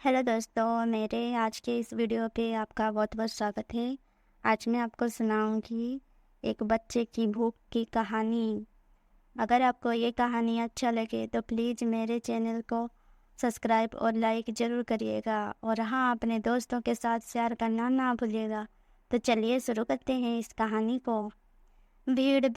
Hello दोस्तों, मेरे आज के इस वीडियो पे आपका बहुत बहुत स्वागत है। आज मैं आपको सुनाऊंगी एक बच्चे की भूख की कहानी। अगर आपको ये कहानी अच्छा लगे तो प्लीज़ मेरे चैनल को सब्सक्राइब और लाइक ज़रूर करिएगा और हाँ, अपने दोस्तों के साथ शेयर करना ना भूलिएगा। तो चलिए शुरू करते हैं इस कहानी को। भीड़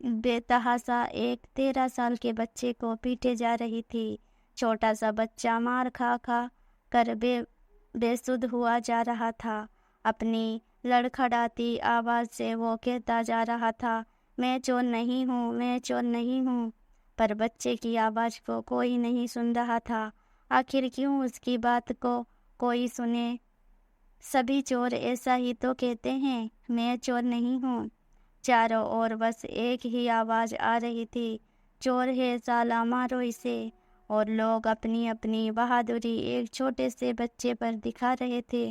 बेतहासा एक 13 साल के बच्चे को पीटे जा रही थी। छोटा सा बच्चा मार खा खा कर बेसुध हुआ जा रहा था। अपनी लड़खड़ाती आवाज़ से वो कहता जा रहा था, मैं चोर नहीं हूँ, मैं चोर नहीं हूँ। पर बच्चे की आवाज़ को कोई नहीं सुन रहा था। आखिर क्यों उसकी बात को कोई सुने? सभी चोर ऐसा ही तो कहते हैं, मैं चोर नहीं हूँ। चारों ओर बस एक ही आवाज़ आ रही थी, चोर है साला, मारो इसे। और लोग अपनी अपनी बहादुरी एक छोटे से बच्चे पर दिखा रहे थे।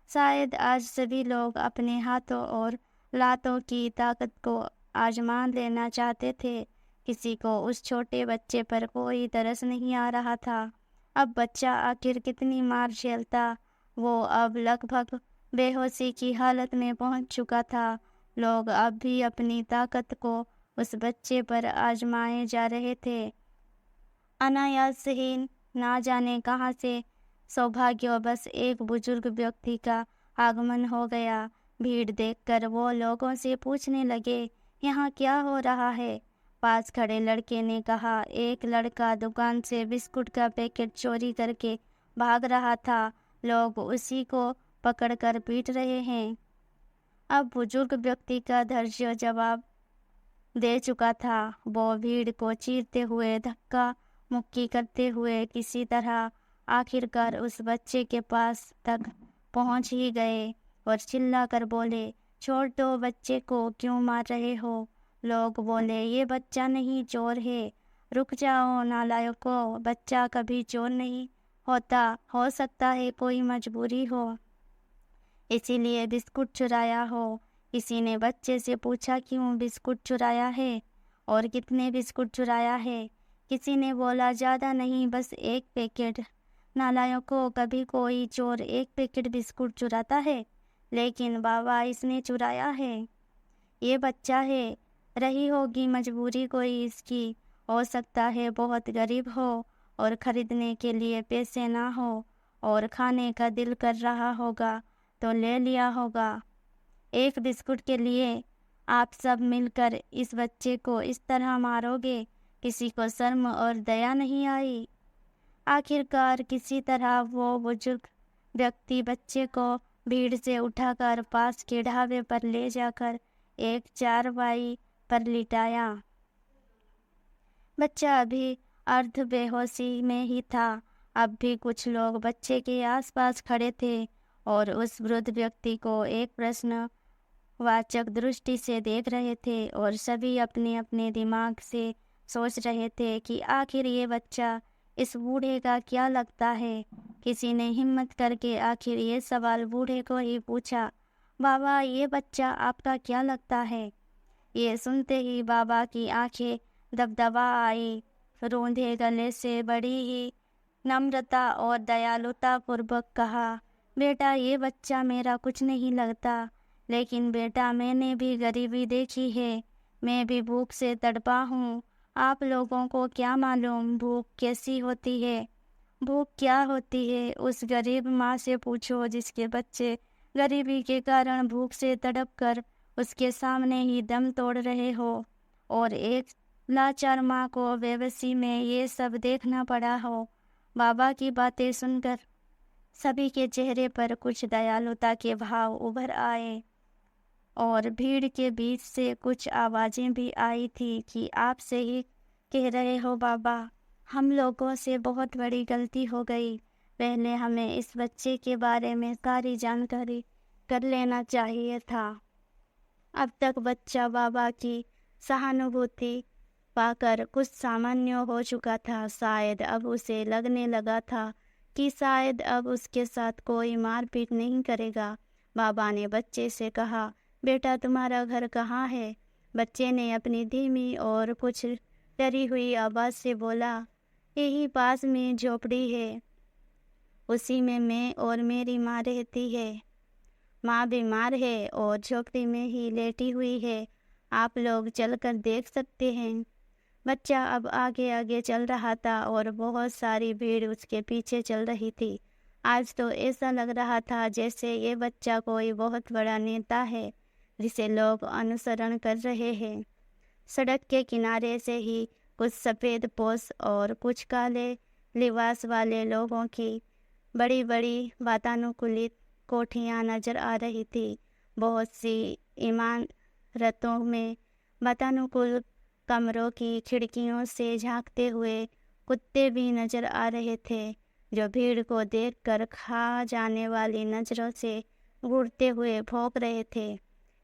शायद आज सभी लोग अपने हाथों और लातों की ताकत को आजमा लेना चाहते थे। किसी को उस छोटे बच्चे पर कोई तरस नहीं आ रहा था। अब बच्चा आखिर कितनी मार झेलता? वो अब लगभग बेहोशी की हालत में पहुंच चुका था। लोग अब भी अपनी ताकत को उस बच्चे पर आजमाए जा रहे थे। अनायास ही ना जाने कहाँ से सौभाग्यवश एक बुजुर्ग व्यक्ति का आगमन हो गया। भीड़ देखकर वो लोगों से पूछने लगे, यहाँ क्या हो रहा है? पास खड़े लड़के ने कहा, एक लड़का दुकान से बिस्कुट का पैकेट चोरी करके भाग रहा था। लोग उसी को पकड़कर पीट रहे हैं। अब बुजुर्ग व्यक्ति का धैर्य जवाब दे चुका था। वो भीड़ को चीरते हुए धक्का मुक्की करते हुए किसी तरह आखिरकार उस बच्चे के पास तक पहुंच ही गए और चिल्लाकर बोले, छोड़ दो बच्चे को, क्यों मार रहे हो? लोग बोले, ये बच्चा नहीं, चोर है। रुक जाओ नालायकों, बच्चा कभी चोर नहीं होता, हो सकता है कोई मजबूरी हो, इसीलिए बिस्कुट चुराया हो। किसी ने बच्चे से पूछा, क्यों बिस्कुट चुराया है और कितने बिस्कुट चुराया है? किसी ने बोला, ज़्यादा नहीं, बस एक पैकेट। नालायकों, कभी कोई चोर एक पैकेट बिस्कुट चुराता है? लेकिन बाबा, इसने चुराया है। ये बच्चा है, रही होगी मजबूरी कोई इसकी। हो सकता है बहुत गरीब हो और खरीदने के लिए पैसे ना हो और खाने का दिल कर रहा होगा तो ले लिया होगा। एक बिस्कुट के लिए आप सब मिलकर इस बच्चे को इस तरह मारोगे? किसी को शर्म और दया नहीं आई? आखिरकार किसी तरह वो बुजुर्ग व्यक्ति बच्चे को भीड़ से उठाकर पास के ढाबे पर ले जाकर एक चारपाई पर लिटाया। बच्चा अभी अर्ध बेहोशी में ही था। अब भी कुछ लोग बच्चे के आसपास खड़े थे और उस वृद्ध व्यक्ति को एक प्रश्नवाचक दृष्टि से देख रहे थे और सभी अपने अपने दिमाग से सोच रहे थे कि आखिर ये बच्चा इस बूढ़े का क्या लगता है। किसी ने हिम्मत करके आखिर ये सवाल बूढ़े को ही पूछा, बाबा, ये बच्चा आपका क्या लगता है? ये सुनते ही बाबा की आंखें दबदबा आई। रूंधे गले से बड़ी ही नम्रता और दयालुता पूर्वक कहा, बेटा, ये बच्चा मेरा कुछ नहीं लगता, लेकिन बेटा, मैंने भी गरीबी देखी है, मैं भी भूख से तड़पा हूँ। आप लोगों को क्या मालूम भूख कैसी होती है? भूख क्या होती है उस गरीब माँ से पूछो जिसके बच्चे गरीबी के कारण भूख से तड़प कर उसके सामने ही दम तोड़ रहे हो और एक लाचार माँ को बेबसी में ये सब देखना पड़ा हो। बाबा की बातें सुनकर सभी के चेहरे पर कुछ दयालुता के भाव उभर आए और भीड़ के बीच से कुछ आवाज़ें भी आई थी कि आपसे ही कह रहे हो बाबा, हम लोगों से बहुत बड़ी गलती हो गई। पहले हमें इस बच्चे के बारे में सारी जानकारी कर लेना चाहिए था। अब तक बच्चा बाबा की सहानुभूति पाकर कुछ सामान्य हो चुका था। शायद अब उसे लगने लगा था कि शायद अब उसके साथ कोई मारपीट नहीं करेगा। बाबा ने बच्चे से कहा, बेटा, तुम्हारा घर कहाँ है? बच्चे ने अपनी धीमी और कुछ डरी हुई आवाज़ से बोला, यही पास में झोपड़ी है। उसी में मैं और मेरी माँ रहती है। माँ बीमार है और झोपड़ी में ही लेटी हुई है। आप लोग चलकर देख सकते हैं। बच्चा अब आगे आगे चल रहा था और बहुत सारी भीड़ उसके पीछे चल रही थी। आज तो ऐसा लग रहा था जैसे ये बच्चा कोई बहुत बड़ा नेता है जिसे लोग अनुसरण कर रहे हैं। सड़क के किनारे से ही कुछ सफ़ेद पोश और कुछ काले लिबास वाले लोगों की बड़ी बड़ी वातानुकूलित कोठियाँ नजर आ रही थी। बहुत सी इमारतों में वातानुकूल कमरों की खिड़कियों से झांकते हुए कुत्ते भी नजर आ रहे थे, जो भीड़ को देखकर खा जाने वाली नज़रों से घूरते हुए भौंक रहे थे।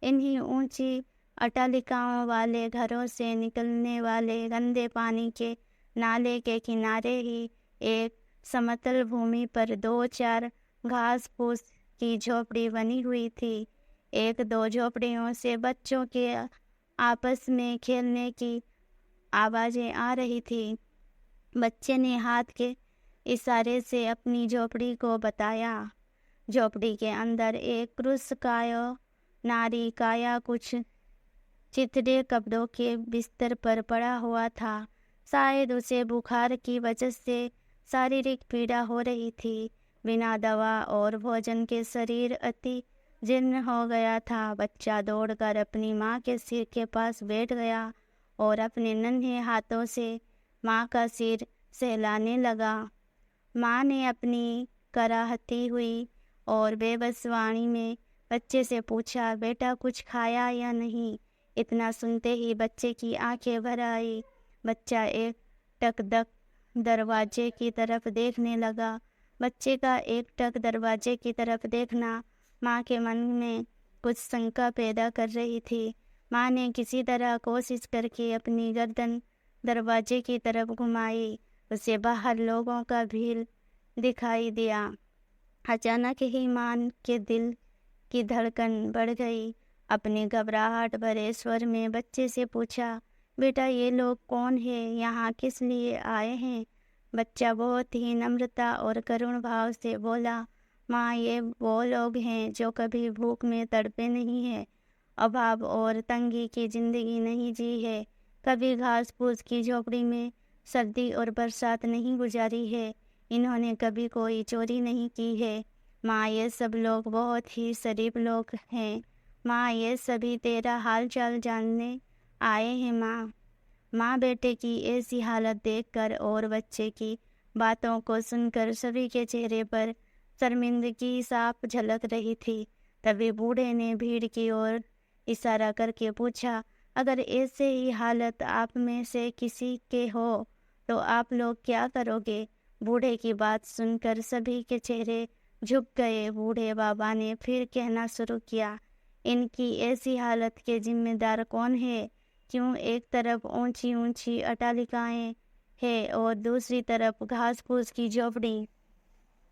इन्हीं ऊंची अट्टालिकाओं वाले घरों से निकलने वाले गंदे पानी के नाले के किनारे ही एक समतल भूमि पर 2-4 घास फूस की झोपड़ी बनी हुई थी। 1-2 झोपड़ियों से बच्चों के आपस में खेलने की आवाज़ें आ रही थी। बच्चे ने हाथ के इशारे से अपनी झोपड़ी को बताया। झोपड़ी के अंदर एक पुरुषकाय नारी काया कुछ चिथड़े कपड़ों के बिस्तर पर पड़ा हुआ था। शायद उसे बुखार की वजह से शारीरिक पीड़ा हो रही थी। बिना दवा और भोजन के शरीर अति जीर्ण हो गया था। बच्चा दौड़कर अपनी माँ के सिर के पास बैठ गया और अपने नन्हे हाथों से माँ का सिर सहलाने लगा। माँ ने अपनी कराहती हुई और बेबस वाणी में बच्चे से पूछा, बेटा कुछ खाया या नहीं? इतना सुनते ही बच्चे की आंखें भर आई। बच्चा एक टक दरवाजे की तरफ देखने लगा। बच्चे का एक टक दरवाजे की तरफ देखना माँ के मन में कुछ शंका पैदा कर रही थी। माँ ने किसी तरह कोशिश करके अपनी गर्दन दरवाजे की तरफ घुमाई। उसे बाहर लोगों का भीड़ दिखाई दिया। अचानक ही माँ के दिल की धड़कन बढ़ गई। अपने घबराहट भरे स्वर में बच्चे से पूछा, बेटा ये लोग कौन है? यहाँ किस लिए आए हैं? बच्चा बहुत ही नम्रता और करुण भाव से बोला, माँ ये वो लोग हैं जो कभी भूख में तड़पे नहीं है, अभाव और तंगी की जिंदगी नहीं जी है, कभी घास फूस की झोपड़ी में सर्दी और बरसात नहीं गुजारी है, इन्होंने कभी कोई चोरी नहीं की है। माँ ये सब लोग बहुत ही शरीफ लोग हैं। माँ ये सभी तेरा हाल चाल जानने आए हैं। माँ बेटे की ऐसी हालत देखकर और बच्चे की बातों को सुनकर सभी के चेहरे पर शर्मिंदगी साफ झलक रही थी। तभी बूढ़े ने भीड़ की ओर इशारा करके पूछा, अगर ऐसे ही हालत आप में से किसी के हो तो आप लोग क्या करोगे? बूढ़े की बात सुनकर सभी के चेहरे झुक गए। बूढ़े बाबा ने फिर कहना शुरू किया, इनकी ऐसी हालत के जिम्मेदार कौन है? क्यों एक तरफ ऊंची ऊंची अट्टालिकाएं है और दूसरी तरफ घास फूस की झोपड़ी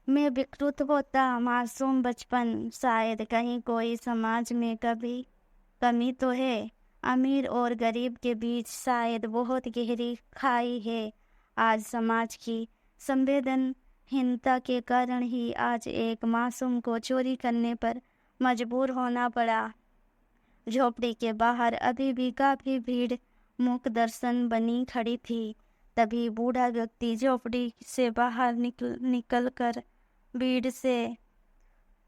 में विकृत होता मासूम बचपन? शायद कहीं कोई समाज में कभी कमी तो है। अमीर और गरीब के बीच शायद बहुत गहरी खाई है। आज समाज की संवेदनहीनता के कारण ही आज एक मासूम को चोरी करने पर मजबूर होना पड़ा। झोपड़ी के बाहर अभी भी काफी भीड़ मूक दर्शन बनी खड़ी थी। तभी बूढ़ा व्यक्ति झोपड़ी से बाहर निकल कर भीड़ से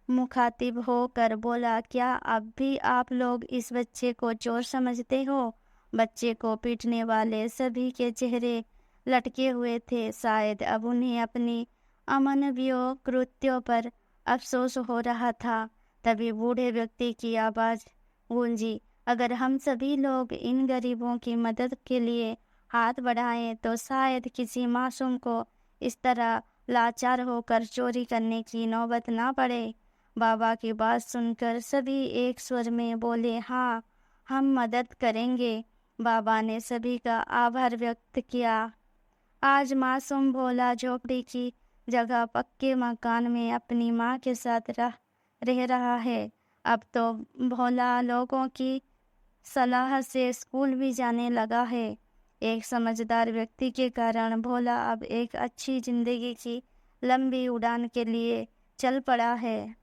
मुखातिब होकर बोला, क्या अब भी आप लोग इस बच्चे को चोर समझते हो? बच्चे को पीटने वाले सभी के चेहरे लटके हुए थे। शायद अब उन्हें अपने अमानवीय कृत्यों पर अफसोस हो रहा था। तभी बूढ़े व्यक्ति की आवाज़ गूंजी, अगर हम सभी लोग इन गरीबों की मदद के लिए हाथ बढ़ाएं तो शायद किसी मासूम को इस तरह लाचार होकर चोरी करने की नौबत ना पड़े। बाबा की बात सुनकर सभी एक स्वर में बोले, हाँ हम मदद करेंगे। बाबा ने सभी का आभार व्यक्त किया। आज मासूम भोला झोपड़ी की जगह पक्के मकान में अपनी माँ के साथ रह रहा है। अब तो भोला लोगों की सलाह से स्कूल भी जाने लगा है। एक समझदार व्यक्ति के कारण भोला अब एक अच्छी जिंदगी की लंबी उड़ान के लिए चल पड़ा है।